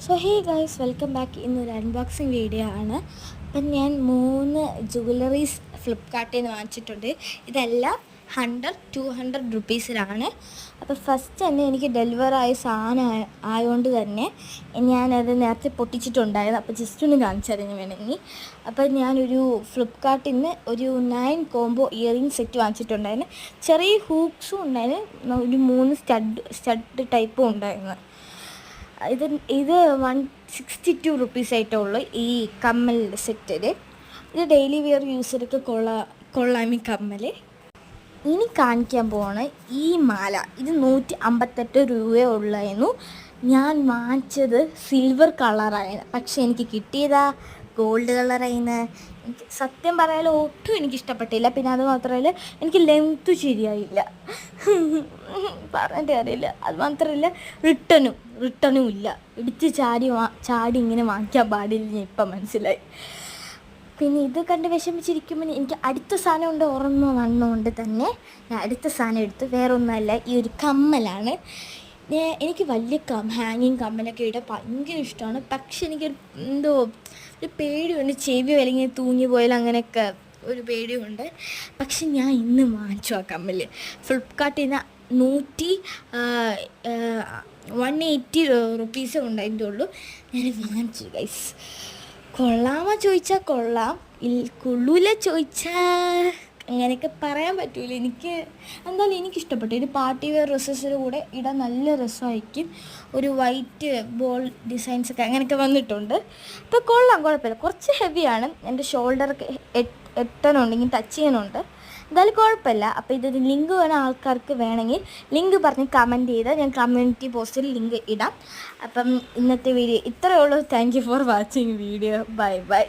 So hey guys, welcome back. ഇന്നൊരു unboxing video ആണ്. അപ്പം ഞാൻ 3 ജ്വല്ലറീസ് ഫ്ലിപ്കാർട്ടിൽ നിന്ന് വാങ്ങിച്ചിട്ടുണ്ട്. ഇതെല്ലാം 100-200 റുപ്പീസിലാണ്. അപ്പോൾ ഫസ്റ്റ് തന്നെ എനിക്ക് ഡെലിവറായ സാധനം ആയതുകൊണ്ട് തന്നെ ഞാനത് നേരത്തെ പൊട്ടിച്ചിട്ടുണ്ടായിരുന്നു. അപ്പോൾ ജസ്റ്റ് ഒന്ന് കാണിച്ചറിഞ്ഞു വേണമെങ്കിൽ. അപ്പോൾ ഞാനൊരു ഫ്ലിപ്കാർട്ടിൽ നിന്ന് ഒരു 9 കോംബോ ഇയറിംഗ് സെറ്റ് വാങ്ങിച്ചിട്ടുണ്ടായിരുന്നു. ചെറിയ ഹൂക്സും ഉണ്ടായിരുന്നു, ഒരു 3 സ്റ്റഡ് ടൈപ്പും ഉണ്ടായിരുന്നു. ഇത് 162 റുപ്പീസായിട്ടേ ഉള്ളൂ ഈ കമ്മൽ സെറ്റിൽ. ഇത് ഡെയിലി വെയർ യൂസർക്ക് കൊള്ളാം ഈ കമ്മൽ. ഇനി കാണിക്കാൻ പോവാണ് ഈ മാല. ഇത് 158 രൂപയേ ഉള്ളായിരുന്നു. ഞാൻ വാങ്ങിച്ചത് സിൽവർ കളറായിരുന്നു, പക്ഷെ എനിക്ക് കിട്ടിയതാ ഗോൾഡ് കളറായിരുന്നു. എനിക്ക് സത്യം പറയാൻ ഒട്ടും എനിക്കിഷ്ടപ്പെട്ടില്ല. പിന്നെ അത് മാത്രമല്ല, എനിക്ക് ലെങ്ത്ത് ശരിയായില്ല, പറഞ്ഞിട്ട് അറിയില്ല. അത് മാത്രമല്ല, റിട്ടണും ഇല്ല. ഇടിച്ച് ചാടി ഇങ്ങനെ വാങ്ങിക്കാൻ പാടില്ല, ഞാൻ ഇപ്പം മനസ്സിലായി. പിന്നെ ഇത് കണ്ട് വിഷമിച്ചിരിക്കുമ്പോൾ എനിക്ക് അടുത്ത സാധനം കൊണ്ട് ഓർമ്മ വന്നുകൊണ്ട് തന്നെ ഞാൻ അടുത്ത സാധനം എടുത്ത്. വേറെ ഒന്നുമല്ല, ഈ ഒരു കമ്മലാണ്. എനിക്ക് വലിയ ഹാങ്ങിങ് കമ്മലൊക്കെ ഇടാൻ ഭയങ്കര ഇഷ്ടമാണ്. പക്ഷെ എനിക്കൊരു ഒരു പേടിയുണ്ട്, ചെവി അല്ലെങ്കിൽ തൂങ്ങി പോയാൽ അങ്ങനെയൊക്കെ ഒരു പേടിയുണ്ട്. പക്ഷെ ഞാൻ ഇന്ന് വാങ്ങിച്ചു ആ കമ്മൽ. ഫ്ലിപ്കാർട്ടിൽ നിന്ന് 180 റുപ്പീസേ ഉണ്ടായതേ ഉള്ളൂ. ഞാൻ വാങ്ങിച്ചു ഗൈസ്. കൊള്ളാമോ ചോദിച്ചാൽ കൊള്ളാം, കൊള്ളൂല ചോദിച്ചാൽ അങ്ങനെയൊക്കെ പറയാൻ പറ്റൂല. എന്തായാലും എനിക്കിഷ്ടപ്പെട്ടു. ഇത് പാർട്ടി വെയർ ഡ്രസ്സസിൻ്റെ കൂടെ ഇടാൻ നല്ല രസമായിരിക്കും. ഒരു വൈറ്റ് ബോൾ ഡിസൈൻസൊക്കെ അങ്ങനെയൊക്കെ വന്നിട്ടുണ്ട്. അപ്പോൾ കൊള്ളാം, കുഴപ്പമില്ല. കുറച്ച് ഹെവിയാണ്, എൻ്റെ ഷോൾഡറൊക്കെ എട്ടനുണ്ടെങ്കിൽ ടച്ച് ചെയ്യാനുണ്ട്. എന്തായാലും കുഴപ്പമില്ല. അപ്പോൾ ഇതൊരു ലിങ്ക് വേണം ആൾക്കാർക്ക്. വേണമെങ്കിൽ ലിങ്ക് പറഞ്ഞ് കമൻറ്റ് ചെയ്താൽ ഞാൻ കമ്മ്യൂണിറ്റി പോസ്റ്റിൽ ലിങ്ക് ഇടാം. അപ്പം ഇന്നത്തെ വീഡിയോ ഇത്രയേ ഉള്ളൂ. Thank you for watching video. By.